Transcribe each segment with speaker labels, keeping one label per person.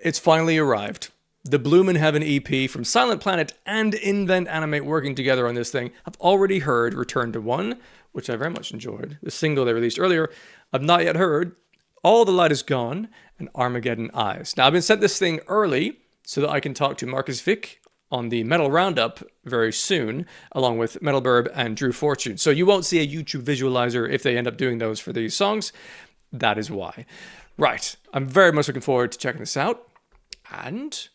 Speaker 1: It's finally arrived. The Bloom in Heaven EP from Silent Planet and Invent Animate working together on this thing. I've already heard Return to One, which I very much enjoyed. The single they released earlier. I've not yet heard All the Light Is Gone and Armageddon Eyes. Now, I've been sent this thing early so that I can talk to Marcus Vick on the Metal Roundup very soon, along with Metal Burb and Drew Fortune. So you won't see a YouTube visualizer if they end up doing those for these songs. That is why. Right. I'm very much looking forward to checking this out. And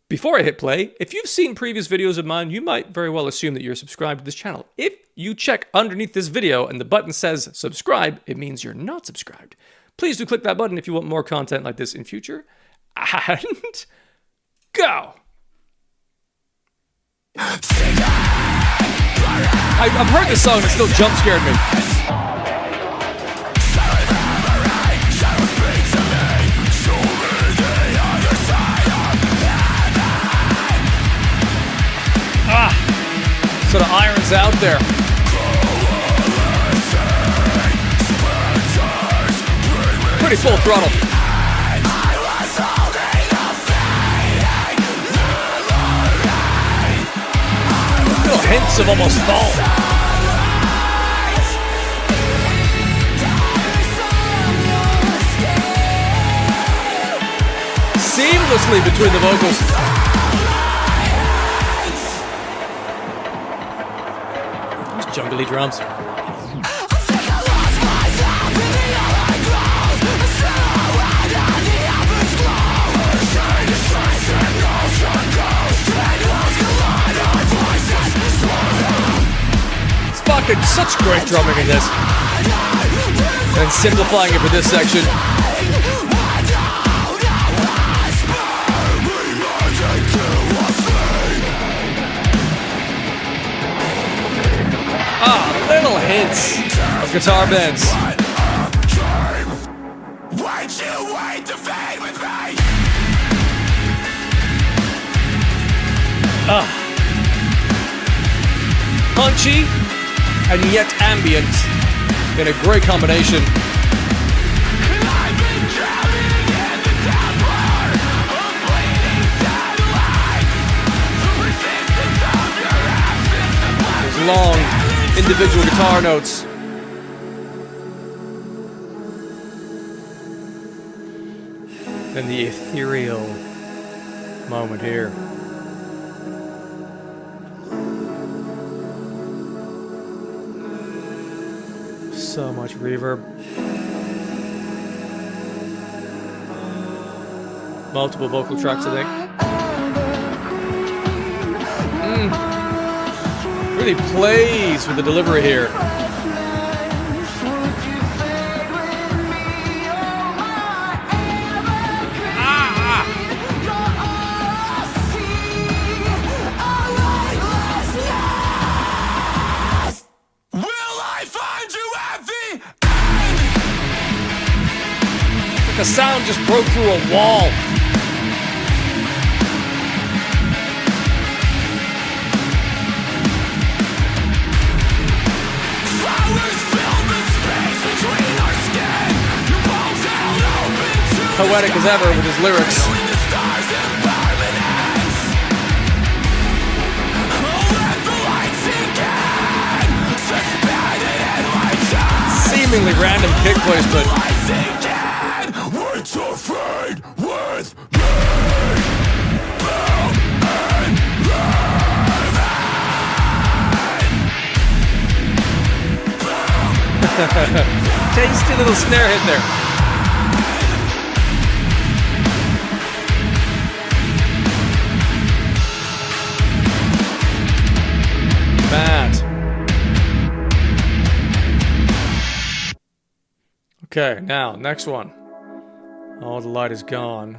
Speaker 1: before I hit play, if you've seen previous videos of mine, you might very well assume that you're subscribed to this channel. If you check underneath this video and the button says subscribe, it means you're not subscribed. Please do click that button if you want more content like this in future. And go! I've heard this song, it still jump scared me. Sort of irons out there. Pretty full throttle. Little hints of almost fall. Seamlessly between the vocals. Jungly drums. It's fucking such great drumming in this. And simplifying it for this section. Little hints of guitar bends. Punchy and yet ambient in a great combination. Those long individual guitar notes. Then the ethereal moment here. So much reverb. Multiple vocal tracks, I think. Really plays with the delivery here. The sound just broke through a wall. Poetic as ever with his lyrics. Seemingly random kick placement. Tasty little snare hit there. Matt. Okay, now, next one. All the light is gone.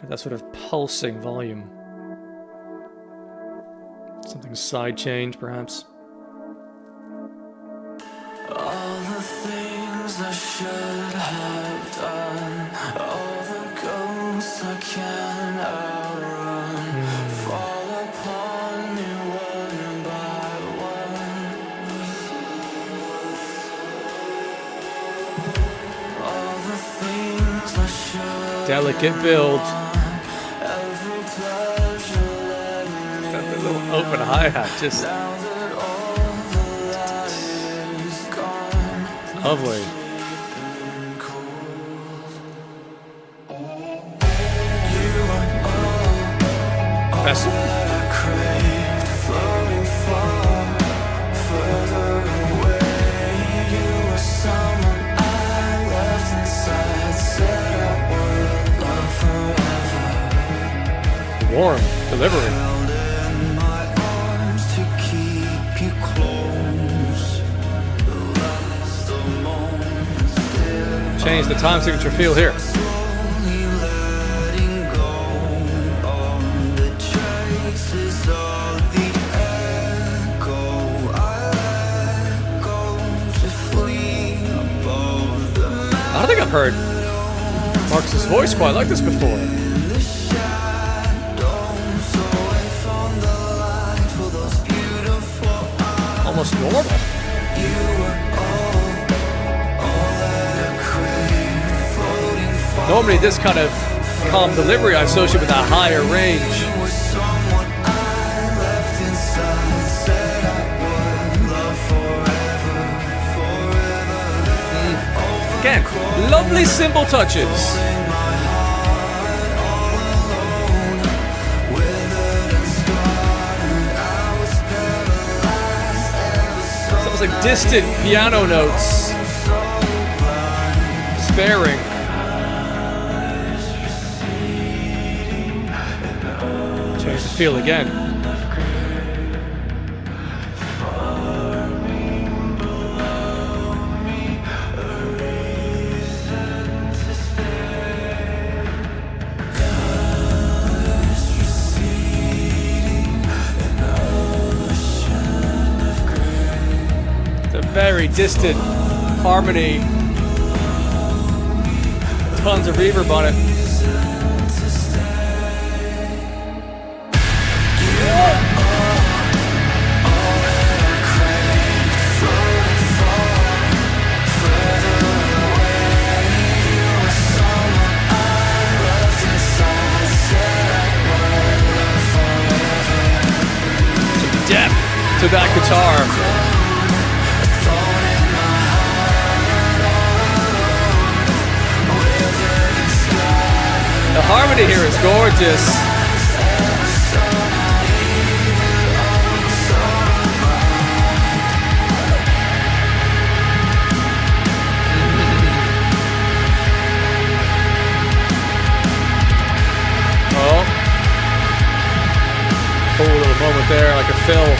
Speaker 1: Get that sort of pulsing volume. Something side change, perhaps.
Speaker 2: All the things I should have done, all the ghosts I can't outrun, fall upon me one by one.
Speaker 1: Delicate build. That little open hi-hat, just lovely. Vessel. Warm delivery. Change the time signature feel here. I don't think I've heard Marcus's voice quite like this before. Almost normal. Normally this kind of calm delivery I associate with a higher range. Again, lovely simple touches. It's almost like distant piano notes sparing. Change the feel again. Very distant harmony. Tons of reverb on it. Some depth to that guitar. The harmony here is gorgeous. Oh. Cool little moment there, like a fill.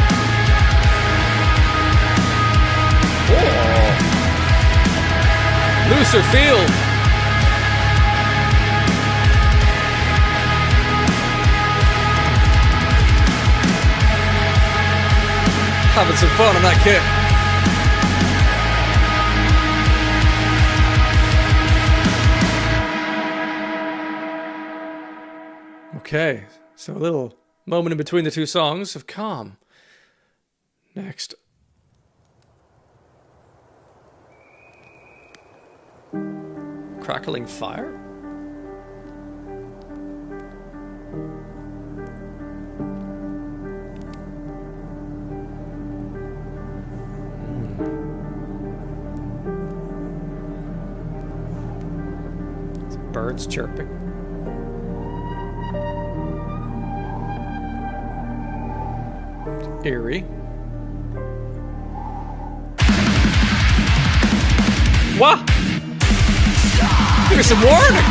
Speaker 1: Oh. Looser feel. Having some fun on that kit. Okay, so a little moment in between the two songs of calm. Next. Crackling fire? Birds chirping. Eerie. What? Give me some warning.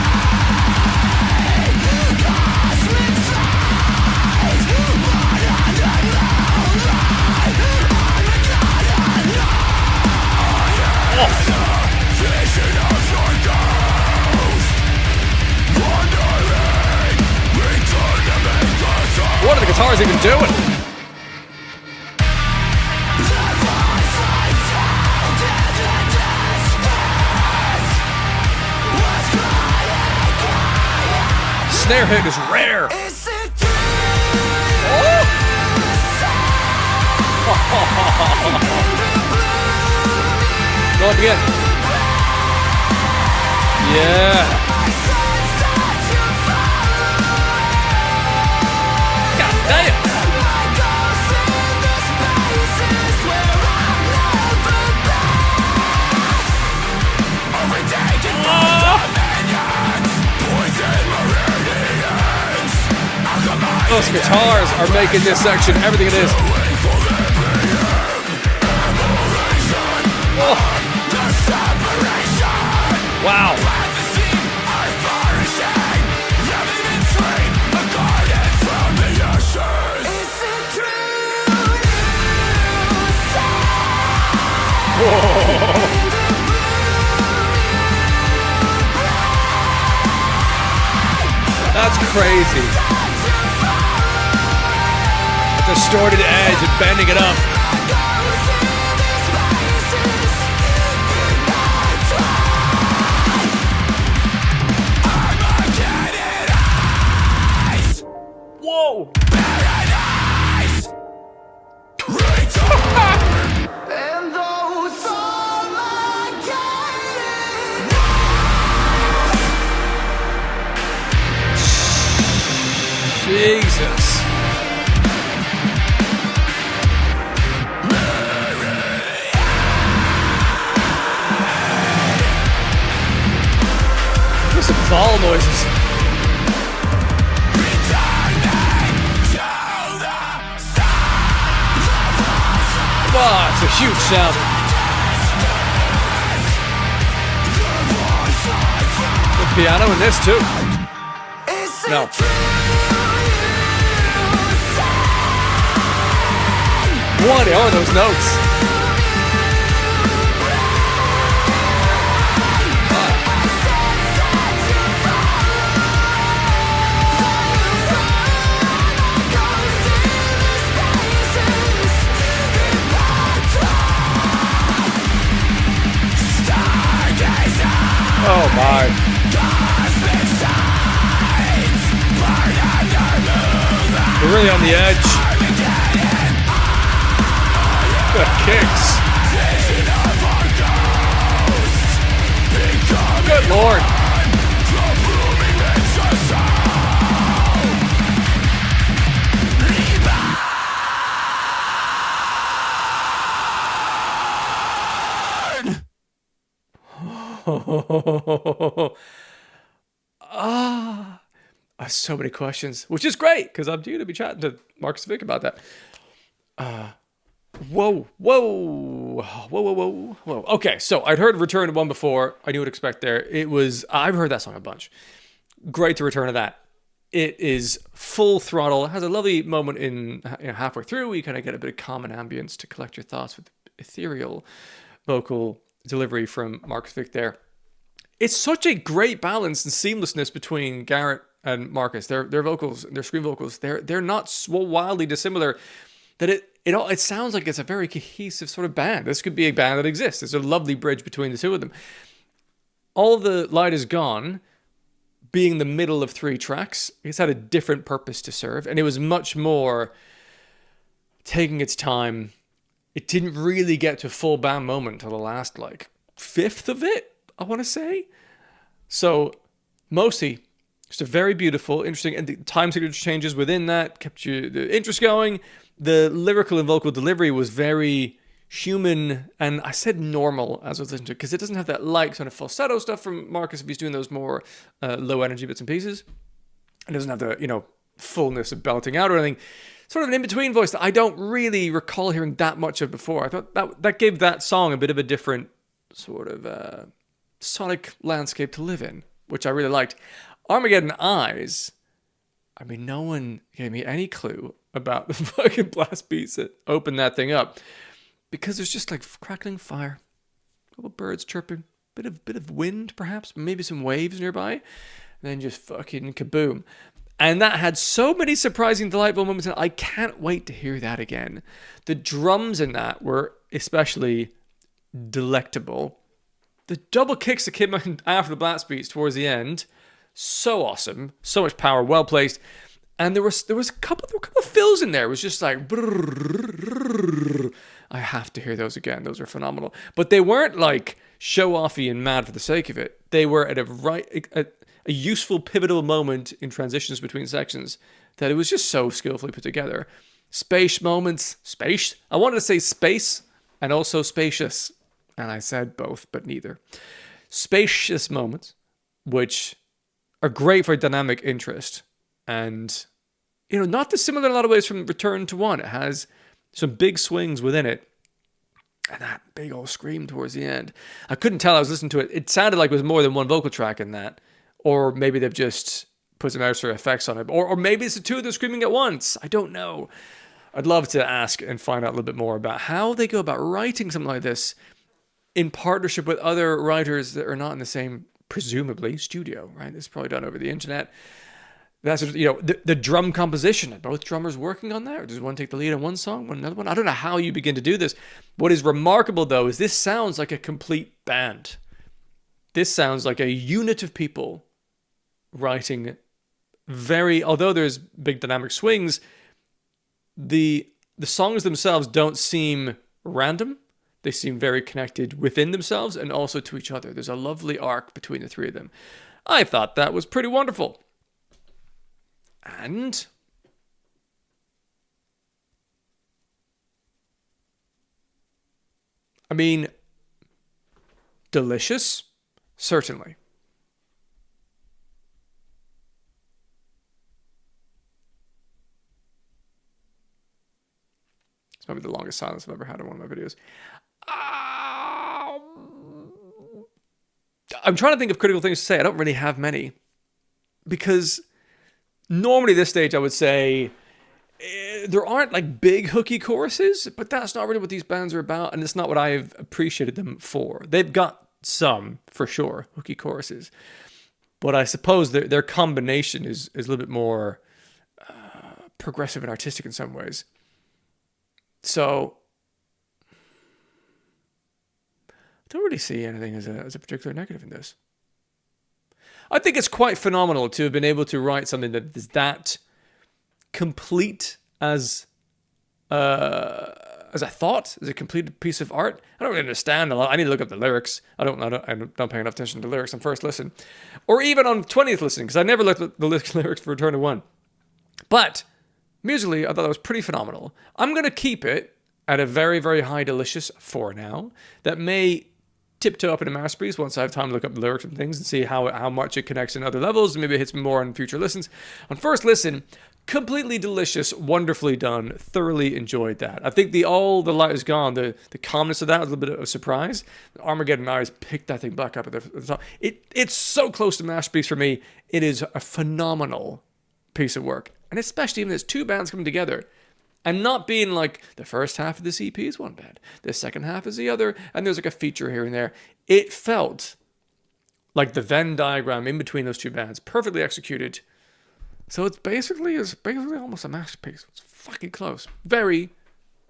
Speaker 1: What are the guitars even doing? Snare hit is rare. Go up again. Yeah. Those guitars are making this section everything it is. Oh. Wow. Whoa. That's crazy. A distorted edge and bending it up. Whoa! Jesus. There's some vowel noises. Wow, it's a huge sound. The piano in this too. No. What are those notes? Oh my. We're really on the edge. The kicks. Good Lord. I have so many questions, which is great because I'm due to be chatting to Marcus Vick about that. Whoa. Okay, so I'd heard Return to One before. I knew what to expect there. I've heard that song a bunch. Great to return to that. It is full throttle. It has a lovely moment in halfway through. You kind of get a bit of calm and ambience to collect your thoughts with ethereal vocal delivery from Marcus Vick there. It's such a great balance and seamlessness between Garrett and Marcus. Their vocals, their scream vocals, they're not so wildly dissimilar that it sounds like it's a very cohesive sort of band. This could be a band that exists. There's a lovely bridge between the two of them. All the Light Is Gone, being the middle of 3 tracks, it's had a different purpose to serve, and it was much more taking its time. It didn't really get to a full band moment until the last, fifth of it, I want to say. So, mostly, just a very beautiful, interesting, and the time signature changes within that kept the interest going. The lyrical and vocal delivery was very human, and I said normal as I was listening to it, because it doesn't have that kind of falsetto stuff from Marcus if he's doing those more low energy bits and pieces. It doesn't have the, fullness of belting out or anything. Sort of an in-between voice that I don't really recall hearing that much of before. I thought that gave that song a bit of a different sort of sonic landscape to live in, which I really liked. Armageddon Eyes, I mean, no one gave me any clue about the fucking blast beats that opened that thing up, because there's just crackling fire, a couple birds chirping, bit of wind perhaps, maybe some waves nearby, and then just fucking kaboom. And that had so many surprising, delightful moments, and I can't wait to hear that again. The drums in that were especially delectable. The double kicks that came after the blast beats towards the end, so awesome, so much power, well placed. And there was a couple of fills in there. It was just like, I have to hear those again. Those are phenomenal. But they weren't show-offy and mad for the sake of it. They were at a useful, pivotal moment in transitions between sections that it was just so skillfully put together. Space moments. Space? I wanted to say space and also spacious. And I said both, but neither. Spacious moments, which are great for dynamic interest and not dissimilar in a lot of ways from Return to One. It has some big swings within it. And that big old scream towards the end. I couldn't tell. I was listening to it. It sounded like it was more than one vocal track in that. Or maybe they've just put some extra effects on it. Or maybe it's the two of them screaming at once. I don't know. I'd love to ask and find out a little bit more about how they go about writing something like this in partnership with other writers that are not in the same, presumably, studio, right? It's probably done over the internet. That's, the drum composition. Are both drummers working on that? Or does one take the lead on one song, one another one? I don't know how you begin to do this. What is remarkable, though, is this sounds like a complete band. This sounds like a unit of people writing although there's big dynamic swings, the songs themselves don't seem random. They seem very connected within themselves and also to each other. There's a lovely arc between the three of them. I thought that was pretty wonderful. And I mean, delicious, certainly. It's probably the longest silence I've ever had in one of my videos. I'm trying to think of critical things to say. I don't really have many. Because normally at this stage I would say there aren't like big hooky choruses, but that's not really what these bands are about, and it's not what I've appreciated them for. They've got some, for sure, hooky choruses. But I suppose their combination is a little bit more progressive and artistic in some ways. So I don't really see anything as a particular negative in this. I think it's quite phenomenal to have been able to write something that is that complete as a thought, as a complete piece of art. I don't really understand a lot. I need to look up the lyrics. I don't pay enough attention to the lyrics on first listen, or even on 20th listen, because I never looked at the lyrics for Return to One. But musically, I thought that was pretty phenomenal. I'm going to keep it at a very, very high delicious 4 now. That may tiptoe up in a masterpiece once I have time to look up the lyrics and things and see how much it connects in other levels. Maybe it hits me more on future listens. On first listen, completely delicious, wonderfully done, thoroughly enjoyed that. I think all the light is gone, the calmness of that was a little bit of a surprise. Armageddon Eyes picked that thing back up at the top. It's so close to masterpiece for me. It is a phenomenal piece of work. And especially when there's two bands coming together and not being like the first half of this EP is one band, the second half is the other, and there's like a feature here and there. It felt like the Venn diagram in between those two bands, perfectly executed. So it's basically almost a masterpiece. It's fucking close. Very,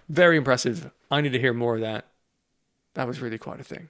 Speaker 1: very impressive. I need to hear more of that. That was really quite a thing.